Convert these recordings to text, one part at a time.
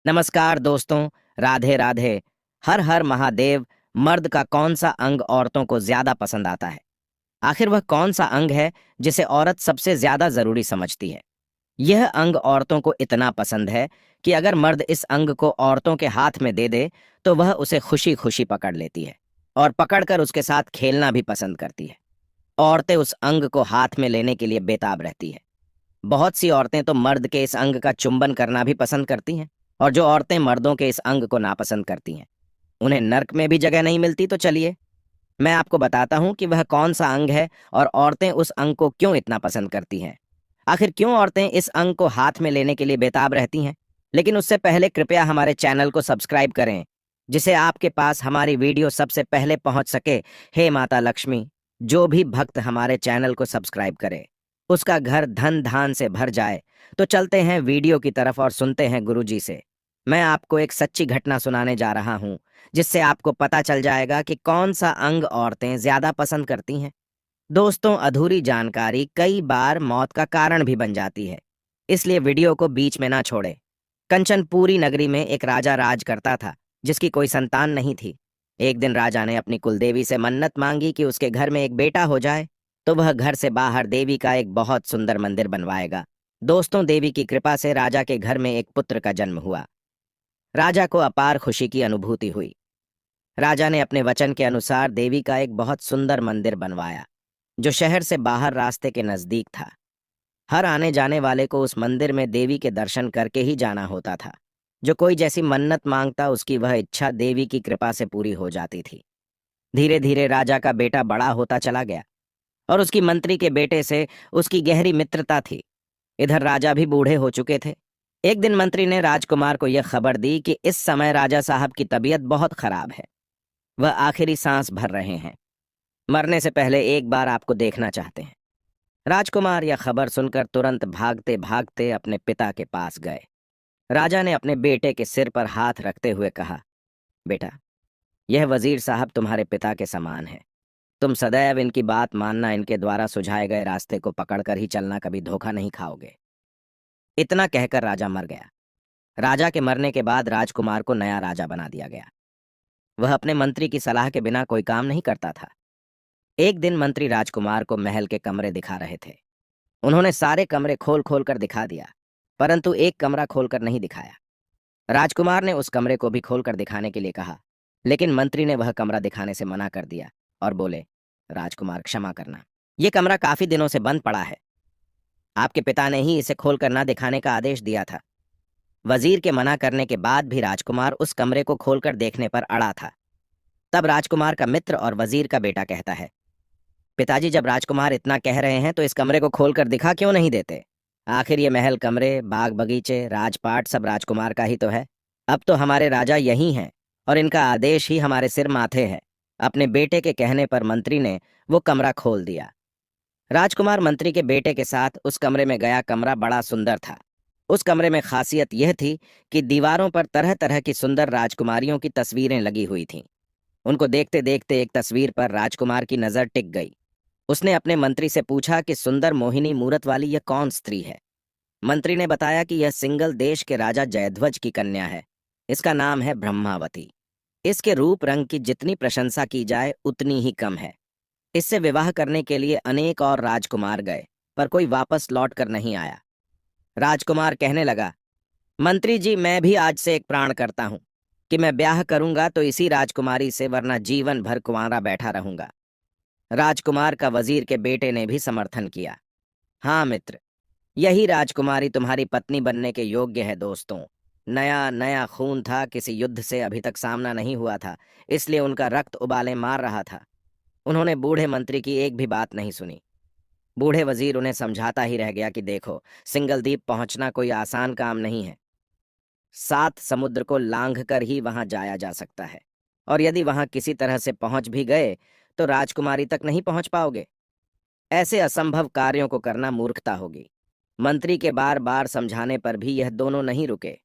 नमस्कार दोस्तों। राधे राधे। हर हर महादेव। मर्द का कौन सा अंग औरतों को ज्यादा पसंद आता है? आखिर वह कौन सा अंग है जिसे औरत सबसे ज्यादा जरूरी समझती है? यह अंग औरतों को इतना पसंद है कि अगर मर्द इस अंग को औरतों के हाथ में दे दे तो वह उसे खुशी खुशी पकड़ लेती है और पकड़कर उसके साथ खेलना भी पसंद करती है। औरतें उस अंग को हाथ में लेने के लिए बेताब रहती है। बहुत सी औरतें तो मर्द के इस अंग का चुंबन करना भी पसंद करती हैं। और जो औरतें मर्दों के इस अंग को नापसंद करती हैं, उन्हें नर्क में भी जगह नहीं मिलती। तो चलिए मैं आपको बताता हूं कि वह कौन सा अंग है और औरतें उस अंग को क्यों इतना पसंद करती हैं। आखिर क्यों औरतें इस अंग को हाथ में लेने के लिए बेताब रहती हैं? लेकिन उससे पहले कृपया हमारे चैनल को सब्सक्राइब करें, जिससे आपके पास हमारी वीडियो सबसे पहले पहुंच सके। हे माता लक्ष्मी, जो भी भक्त हमारे चैनल को सब्सक्राइब करे उसका घर धन धान से भर जाए। तो चलते हैं वीडियो की तरफ और सुनते हैं गुरुजी से। मैं आपको एक सच्ची घटना सुनाने जा रहा हूं, जिससे आपको पता चल जाएगा कि कौन सा अंग औरतें ज्यादा पसंद करती हैं। दोस्तों, अधूरी जानकारी कई बार मौत का कारण भी बन जाती है, इसलिए वीडियो को बीच में ना छोड़े। कंचनपुरी नगरी में एक राजा राज करता था, जिसकी कोई संतान नहीं थी। एक दिन राजा ने अपनी कुलदेवी से मन्नत मांगी कि उसके घर में एक बेटा हो जाए तो वह घर से बाहर देवी का एक बहुत सुंदर मंदिर बनवाएगा। दोस्तों, देवी की कृपा से राजा के घर में एक पुत्र का जन्म हुआ। राजा को अपार खुशी की अनुभूति हुई। राजा ने अपने वचन के अनुसार देवी का एक बहुत सुंदर मंदिर बनवाया, जो शहर से बाहर रास्ते के नजदीक था। हर आने जाने वाले को उस मंदिर में देवी के दर्शन करके ही जाना होता था। जो कोई जैसी मन्नत मांगता, उसकी वह इच्छा देवी की कृपा से पूरी हो जाती थी। धीरे धीरे राजा का बेटा बड़ा होता चला गया और उसकी मंत्री के बेटे से उसकी गहरी मित्रता थी। इधर राजा भी बूढ़े हो चुके थे। एक दिन मंत्री ने राजकुमार को यह खबर दी कि इस समय राजा साहब की तबीयत बहुत खराब है। वह आखिरी सांस भर रहे हैं। मरने से पहले एक बार आपको देखना चाहते हैं। राजकुमार यह खबर सुनकर तुरंत भागते भागते अपने पिता के पास गए। राजा ने अपने बेटे के सिर पर हाथ रखते हुए कहा, बेटा, यह वजीर साहब तुम्हारे पिता के समान है। तुम सदैव इनकी बात मानना, इनके द्वारा सुझाए गए रास्ते को पकड़कर ही चलना, कभी धोखा नहीं खाओगे। इतना कहकर राजा मर गया। राजा के मरने के बाद राजकुमार को नया राजा बना दिया गया। वह अपने मंत्री की सलाह के बिना कोई काम नहीं करता था। एक दिन मंत्री राजकुमार को महल के कमरे दिखा रहे थे। उन्होंने सारे कमरे खोल खोल कर दिखा दिया, परंतु एक कमरा खोलकर नहीं दिखाया। राजकुमार ने उस कमरे को भी खोलकर दिखाने के लिए कहा, लेकिन मंत्री ने वह कमरा दिखाने से मना कर दिया और बोले, राजकुमार, क्षमा करना, यह कमरा काफी दिनों से बंद पड़ा है। आपके पिता ने ही इसे खोलकर ना दिखाने का आदेश दिया था। वजीर के मना करने के बाद भी राजकुमार उस कमरे को खोलकर देखने पर अड़ा था। तब राजकुमार का मित्र और वजीर का बेटा कहता है, पिताजी, जब राजकुमार इतना कह रहे हैं तो इस कमरे को खोलकर दिखा क्यों नहीं देते? आखिर ये महल, कमरे, बाग बगीचे, राजपाट सब राजकुमार का ही तो है। अब तो हमारे राजा यही हैं और इनका आदेश ही हमारे सिर माथे है। अपने बेटे के कहने पर मंत्री ने वो कमरा खोल दिया। राजकुमार मंत्री के बेटे के साथ उस कमरे में गया। कमरा बड़ा सुंदर था। उस कमरे में खासियत यह थी कि दीवारों पर तरह तरह की सुंदर राजकुमारियों की तस्वीरें लगी हुई थीं। उनको देखते देखते एक तस्वीर पर राजकुमार की नजर टिक गई। उसने अपने मंत्री से पूछा कि सुंदर मोहिनी मूरत वाली यह कौन स्त्री है? मंत्री ने बताया कि यह सिंगल देश के राजा जयध्वज की कन्या है। इसका नाम है ब्रह्मावती। इसके रूप रंग की जितनी प्रशंसा की जाए उतनी ही कम है। इससे विवाह करने के लिए अनेक और राजकुमार गए, पर कोई वापस लौट कर नहीं आया। राजकुमार कहने लगा, मंत्री जी, मैं भी आज से एक प्राण करता हूं कि मैं ब्याह करूंगा तो इसी राजकुमारी से, वरना जीवन भर कुंवारा बैठा रहूंगा। राजकुमार का वजीर के बेटे ने भी समर्थन किया। हाँ मित्र, यही राजकुमारी तुम्हारी पत्नी बनने के योग्य है। दोस्तों, नया नया खून था, किसी युद्ध से अभी तक सामना नहीं हुआ था, इसलिए उनका रक्त उबाले मार रहा था। उन्होंने बूढ़े मंत्री की एक भी बात नहीं सुनी। बूढ़े वजीर उन्हें समझाता ही रह गया कि देखो, सिंगल द्वीप पहुंचना कोई आसान काम नहीं है। 7 समुद्र को लांघ कर ही वहां जाया जा सकता है, और यदि वहां किसी तरह से पहुंच भी गए तो राजकुमारी तक नहीं पहुंच पाओगे। ऐसे असंभव कार्यों को करना मूर्खता होगी। मंत्री के बार बार समझाने पर भी यह दोनों नहीं रुके।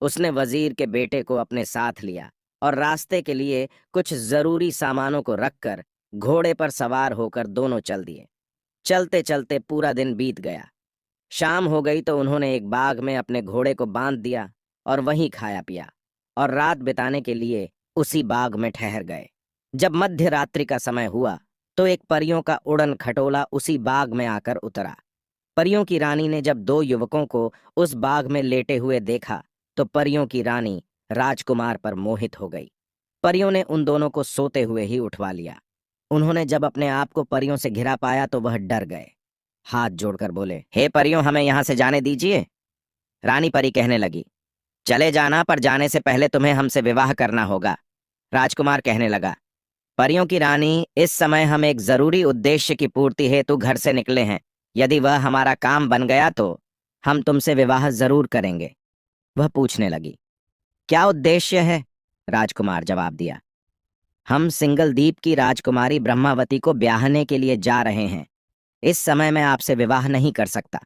उसने वजीर के बेटे को अपने साथ लिया और रास्ते के लिए कुछ जरूरी सामानों को रखकर घोड़े पर सवार होकर दोनों चल दिए। चलते चलते पूरा दिन बीत गया। शाम हो गई तो उन्होंने एक बाग में अपने घोड़े को बांध दिया और वहीं खाया पिया और रात बिताने के लिए उसी बाग में ठहर गए। जब मध्य रात्रि का समय हुआ तो एक परियों का उड़न खटोला उसी बाग में आकर उतरा। परियों की रानी ने जब दो युवकों को उस बाग में लेटे हुए देखा तो परियों की रानी राजकुमार पर मोहित हो गई। परियों ने उन दोनों को सोते हुए ही उठवा लिया। उन्होंने जब अपने आप को परियों से घिरा पाया तो वह डर गए। हाथ जोड़कर बोले, हे परियों, हमें यहां से जाने दीजिए। रानी परी कहने लगी, चले जाना, पर जाने से पहले तुम्हें हमसे विवाह करना होगा। राजकुमार कहने लगा, परियों की रानी, इस समय हम एक जरूरी उद्देश्य की पूर्ति हेतु घर से निकले हैं। यदि वह हमारा काम बन गया तो हम तुमसे विवाह जरूर करेंगे। वह पूछने लगी, क्या उद्देश्य है? राजकुमार जवाब दिया, हम सिंगल द्वीप की राजकुमारी ब्रह्मावती को ब्याहने के लिए जा रहे हैं। इस समय मैं आपसे विवाह नहीं कर सकता।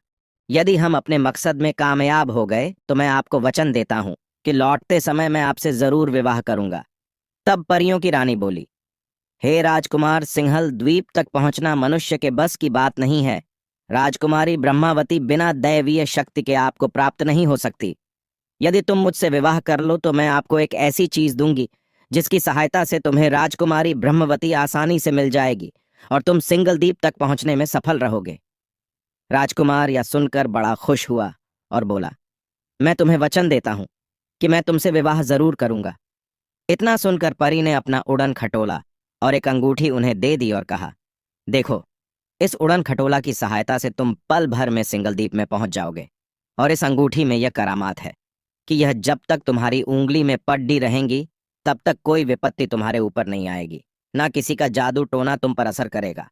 यदि हम अपने मकसद में कामयाब हो गए तो मैं आपको वचन देता हूं कि लौटते समय मैं आपसे जरूर विवाह करूंगा। तब परियों की रानी बोली, हे राजकुमार, सिंहल द्वीप तक पहुंचना मनुष्य के बस की बात नहीं है। राजकुमारी ब्रह्मावती बिना दैवीय शक्ति के आपको प्राप्त नहीं हो सकती। यदि तुम मुझसे विवाह कर लो तो मैं आपको एक ऐसी चीज दूंगी जिसकी सहायता से तुम्हें राजकुमारी ब्रह्मवती आसानी से मिल जाएगी और तुम सिंगल द्वीप तक पहुंचने में सफल रहोगे। राजकुमार यह सुनकर बड़ा खुश हुआ और बोला, मैं तुम्हें वचन देता हूं कि मैं तुमसे विवाह जरूर करूंगा। इतना सुनकर परी ने अपना उड़न खटोला और एक अंगूठी उन्हें दे दी और कहा, देखो, इस उड़न खटोला की सहायता से तुम पल भर में सिंगल द्वीप में पहुंच जाओगे। और इस अंगूठी में यह करामात है कि यह जब तक तुम्हारी उंगली में पड्डी रहेंगी तब तक कोई विपत्ति तुम्हारे ऊपर नहीं आएगी, ना किसी का जादू टोना तुम पर असर करेगा।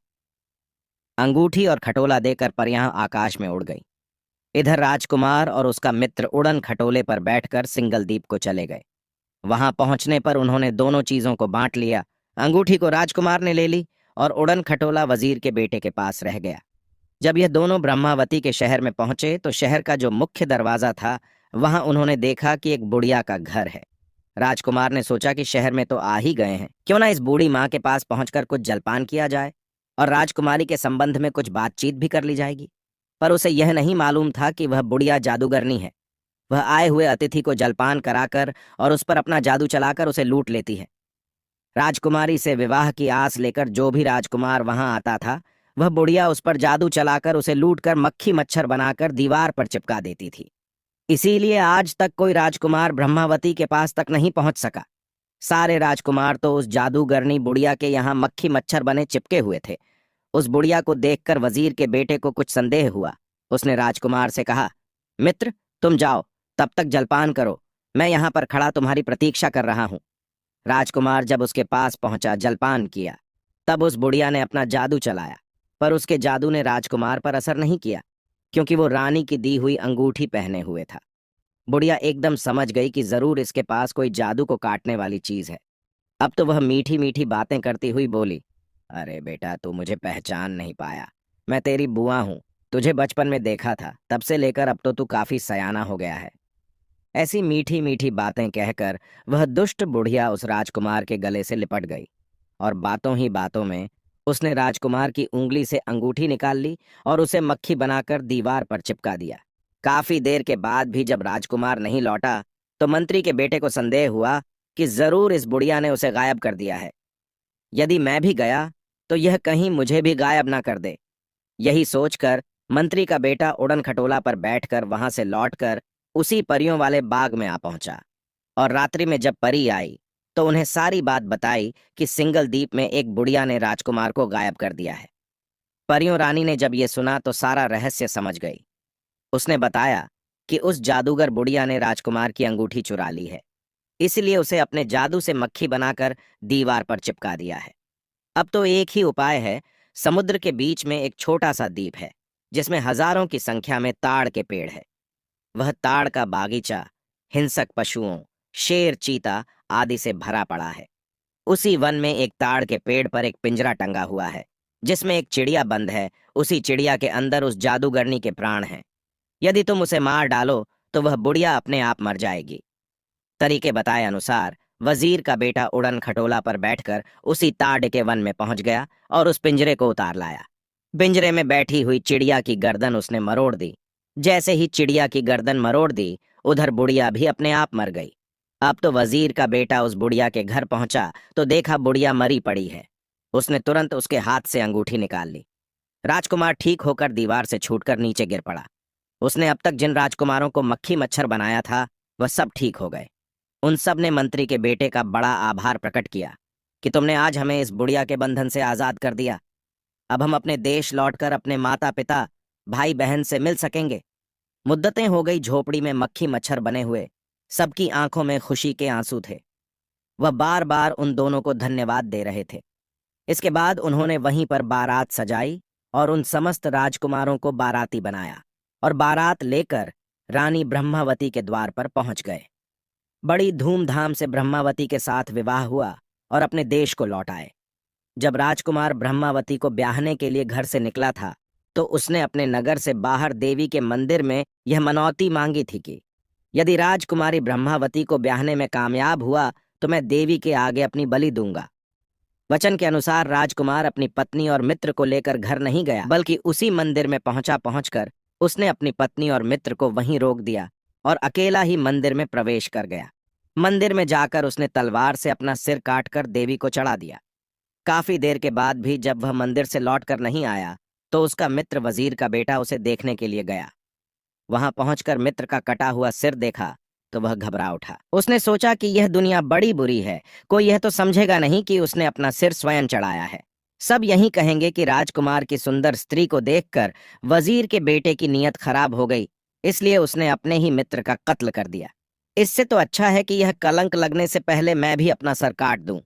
अंगूठी और खटोला देकर परियां आकाश में उड़ गई। इधर राजकुमार और उसका मित्र उड़न खटोले पर बैठकर सिंगल द्वीप को चले गए। वहां पहुंचने पर उन्होंने दोनों चीजों को बांट लिया। अंगूठी को राजकुमार ने ले ली और उड़न खटोला वजीर के बेटे के पास रह गया। जब यह दोनों ब्रह्मावती के शहर में पहुंचे तो शहर का जो मुख्य दरवाजा था वहां उन्होंने देखा कि एक बुढ़िया का घर है। राजकुमार ने सोचा कि शहर में तो आ ही गए हैं, क्यों ना इस बूढ़ी माँ के पास पहुंचकर कुछ जलपान किया जाए और राजकुमारी के संबंध में कुछ बातचीत भी कर ली जाएगी। पर उसे यह नहीं मालूम था कि वह बुढ़िया जादूगरनी है। वह आए हुए अतिथि को जलपान कराकर और उस पर अपना जादू चलाकर उसे लूट लेती है। राजकुमारी से विवाह की आस लेकर जो भी राजकुमार वहां आता था वह बुढ़िया उस पर जादू चलाकर उसे लूटकर मक्खी मच्छर बनाकर दीवार पर चिपका देती थी। इसीलिए आज तक कोई राजकुमार ब्रह्मावती के पास तक नहीं पहुंच सका। सारे राजकुमार तो उस जादूगरनी बुढ़िया के यहाँ मक्खी मच्छर बने चिपके हुए थे। उस बुढ़िया को देखकर वजीर के बेटे को कुछ संदेह हुआ। उसने राजकुमार से कहा, मित्र, तुम जाओ, तब तक जलपान करो, मैं यहाँ पर खड़ा तुम्हारी प्रतीक्षा कर रहा हूँ। राजकुमार जब उसके पास पहुंचा, जलपान किया, तब उस बुढ़िया ने अपना जादू चलाया, पर उसके जादू ने राजकुमार पर असर नहीं किया, क्योंकि वो रानी की दी हुई अंगूठी पहने हुए था। बुढ़िया एकदम समझ गई कि जरूर इसके पास कोई जादू को काटने वाली चीज है। अब तो वह मीठी मीठी बातें करती हुई बोली, अरे बेटा, तू मुझे पहचान नहीं पाया। मैं तेरी बुआ हूँ। तुझे बचपन में देखा था, तब से लेकर अब तो तू काफी सयाना हो गया है। ऐसी मीठी मीठी बातें कहकर वह दुष्ट बुढ़िया उस राजकुमार के गले से लिपट गई और बातों ही बातों में उसने राजकुमार की उंगली से अंगूठी निकाल ली और उसे मक्खी बनाकर दीवार पर चिपका दिया। काफी देर के बाद भी जब राजकुमार नहीं लौटा तो मंत्री के बेटे को संदेह हुआ कि जरूर इस बुढ़िया ने उसे गायब कर दिया है। यदि मैं भी गया तो यह कहीं मुझे भी गायब ना कर दे। यही सोचकर मंत्री का बेटा उड़न खटोला पर बैठकर वहां से लौटकर उसी परियों वाले बाग में आ पहुंचा और रात्रि में जब परी आई तो उन्हें सारी बात बताई कि सिंगल द्वीप में एक बुढ़िया ने राजकुमार को गायब कर दिया है। परियों रानी ने जब ये सुना तो सारा रहस्य समझ गई। उसने बताया कि उस जादूगर बुढ़िया ने राजकुमार की अंगूठी चुरा ली है, इसलिए उसे अपने जादू से मक्खी बनाकर दीवार पर चिपका दिया है। अब तो एक ही उपाय है। समुद्र के बीच में एक छोटा सा द्वीप है जिसमें हजारों की संख्या में ताड़ के पेड़ है। वह ताड़ का बागीचा हिंसक पशुओं, शेर, चीता आदि से भरा पड़ा है। उसी वन में एक ताड़ के पेड़ पर एक पिंजरा टंगा हुआ है जिसमें एक चिड़िया बंद है। उसी चिड़िया के अंदर उस जादूगरनी के प्राण हैं। यदि तुम उसे मार डालो तो वह बुढ़िया अपने आप मर जाएगी। तरीके बताए अनुसार वजीर का बेटा उड़न खटोला पर बैठकर उसी ताड़ के वन में पहुंच गया और उस पिंजरे को उतार लाया। पिंजरे में बैठी हुई चिड़िया की गर्दन उसने मरोड़ दी। जैसे ही चिड़िया की गर्दन मरोड़ दी, उधर बुढ़िया भी अपने आप मर गई। अब तो वजीर का बेटा उस बुढ़िया के घर पहुंचा तो देखा बुढ़िया मरी पड़ी है। उसने तुरंत उसके हाथ से अंगूठी निकाल ली। राजकुमार ठीक होकर दीवार से छूटकर नीचे गिर पड़ा। उसने अब तक जिन राजकुमारों को मक्खी मच्छर बनाया था वह सब ठीक हो गए। उन सब ने मंत्री के बेटे का बड़ा आभार प्रकट किया कि तुमने आज हमें इस बुढ़िया के बंधन से आजाद कर दिया। अब हम अपने देश लौटकर अपने माता पिता भाई बहन से मिल सकेंगे। मुद्दतें हो गई झोपड़ी में मक्खी मच्छर बने हुए, सबकी आंखों में खुशी के आंसू थे। वह बार बार उन दोनों को धन्यवाद दे रहे थे। इसके बाद उन्होंने वहीं पर बारात सजाई और उन समस्त राजकुमारों को बाराती बनाया और बारात लेकर रानी ब्रह्मावती के द्वार पर पहुंच गए। बड़ी धूमधाम से ब्रह्मावती के साथ विवाह हुआ और अपने देश को लौट आए। जब राजकुमार ब्रह्मावती को ब्याहने के लिए घर से निकला था तो उसने अपने नगर से बाहर देवी के मंदिर में यह मनौती मांगी थी कि यदि राजकुमारी ब्रह्मावती को ब्याहने में कामयाब हुआ तो मैं देवी के आगे अपनी बलि दूंगा। वचन के अनुसार राजकुमार अपनी पत्नी और मित्र को लेकर घर नहीं गया, बल्कि उसी मंदिर में पहुंचकर उसने अपनी पत्नी और मित्र को वहीं रोक दिया और अकेला ही मंदिर में प्रवेश कर गया। मंदिर में जाकर उसने तलवार से अपना सिर काटकर देवी को चढ़ा दिया। काफी देर के बाद भी जब वह मंदिर से लौटकर नहीं आया तो उसका मित्र वजीर का बेटा उसे देखने के लिए गया। वहां पहुंचकर मित्र का कटा हुआ सिर देखा तो वह घबरा उठा। उसने सोचा कि यह दुनिया बड़ी बुरी है, कोई यह तो समझेगा नहीं कि उसने अपना सिर स्वयं चढ़ाया है। सब यही कहेंगे कि राजकुमार की सुंदर स्त्री को देखकर वजीर के बेटे की नीयत खराब हो गई, इसलिए उसने अपने ही मित्र का कत्ल कर दिया। इससे तो अच्छा है कि यह कलंक लगने से पहले मैं भी अपना सर काट दूं।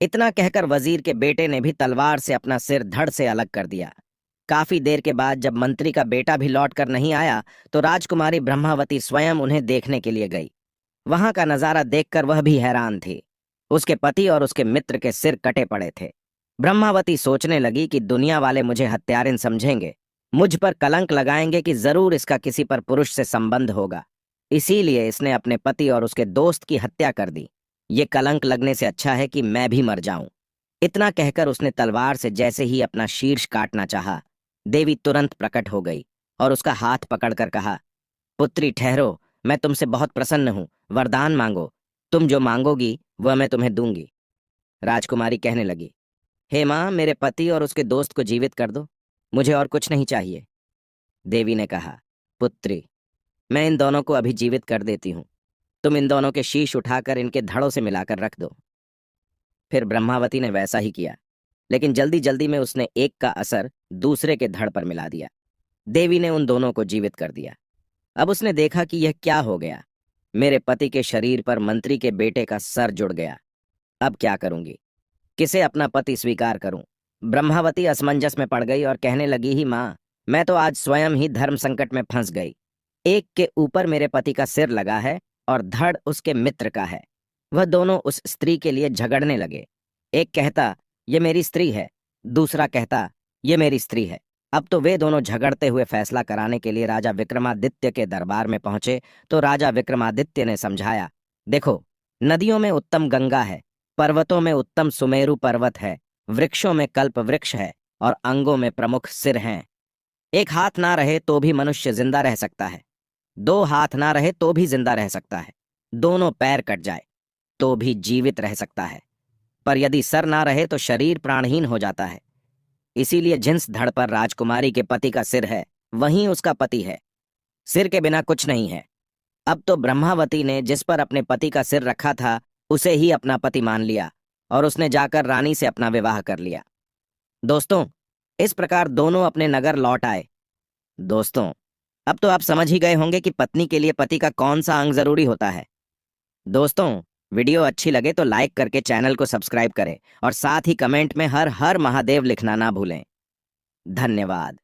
इतना कहकर वजीर के बेटे ने भी तलवार से अपना सिर धड़ से अलग कर दिया। काफी देर के बाद जब मंत्री का बेटा भी लौट कर नहीं आया तो राजकुमारी ब्रह्मावती स्वयं उन्हें देखने के लिए गई। वहां का नजारा देखकर वह भी हैरान थी। उसके पति और उसके मित्र के सिर कटे पड़े थे। ब्रह्मावती सोचने लगी कि दुनिया वाले मुझे हत्यारिन समझेंगे, मुझ पर कलंक लगाएंगे कि जरूर इसका किसी पर पुरुष से संबंध होगा, इसीलिए इसने अपने पति और उसके दोस्त की हत्या कर दी। ये कलंक लगने से अच्छा है कि मैं भी मर जाऊं। इतना कहकर उसने तलवार से जैसे ही अपना शीर्ष काटना चाहा, देवी तुरंत प्रकट हो गई और उसका हाथ पकड़कर कहा, पुत्री ठहरो, मैं तुमसे बहुत प्रसन्न हूं, वरदान मांगो, तुम जो मांगोगी वह मैं तुम्हें दूंगी। राजकुमारी कहने लगी, हे मां, मेरे पति और उसके दोस्त को जीवित कर दो, मुझे और कुछ नहीं चाहिए। देवी ने कहा, पुत्री, मैं इन दोनों को अभी जीवित कर देती हूं, तुम इन दोनों के शीश उठाकर इनके धड़ों से मिलाकर रख दो। फिर ब्रह्मावती ने वैसा ही किया, लेकिन जल्दी जल्दी में उसने एक का असर दूसरे के धड़ पर मिला दिया। देवी ने उन दोनों को जीवित कर दिया। अब उसने देखा कि यह क्या हो गया। मेरे पति के शरीर पर मंत्री के बेटे का सर जुड़ गया। अब क्या करूंगी, किसे अपना पति स्वीकार करूं? ब्रह्मावती असमंजस में पड़ गई और कहने लगी, ही मां, मैं तो आज स्वयं ही धर्म संकट में फंस गई। एक के ऊपर मेरे पति का सिर लगा है और धड़ उसके मित्र का है। वह दोनों उस स्त्री के लिए झगड़ने लगे। एक कहता, ये मेरी स्त्री है, दूसरा कहता, ये मेरी स्त्री है। अब तो वे दोनों झगड़ते हुए फैसला कराने के लिए राजा विक्रमादित्य के दरबार में पहुंचे तो राजा विक्रमादित्य ने समझाया, देखो, नदियों में उत्तम गंगा है, पर्वतों में उत्तम सुमेरु पर्वत है, वृक्षों में कल्प वृक्ष है और अंगों में प्रमुख सिर हैं। एक हाथ ना रहे तो भी मनुष्य जिंदा रह सकता है, दो हाथ ना रहे तो भी जिंदा रह सकता है, दोनों पैर कट जाए तो भी जीवित रह सकता है, पर यदि सर ना रहे तो शरीर प्राणहीन हो जाता है। इसीलिए जिस धड़ पर राजकुमारी के पति का सिर है वहीं उसका पति है। सिर के बिना कुछ नहीं है। अब तो ब्रह्मावती ने जिस पर अपने पति का सिर रखा था उसे ही अपना पति मान लिया और उसने जाकर रानी से अपना विवाह कर लिया। दोस्तों, इस प्रकार दोनों अपने नगर लौट आए। दोस्तों, अब तो आप समझ ही गए होंगे कि पत्नी के लिए पति का कौन सा अंग जरूरी होता है। दोस्तों, वीडियो अच्छी लगे तो लाइक करके चैनल को सब्सक्राइब करें और साथ ही कमेंट में हर हर महादेव लिखना ना भूलें। धन्यवाद।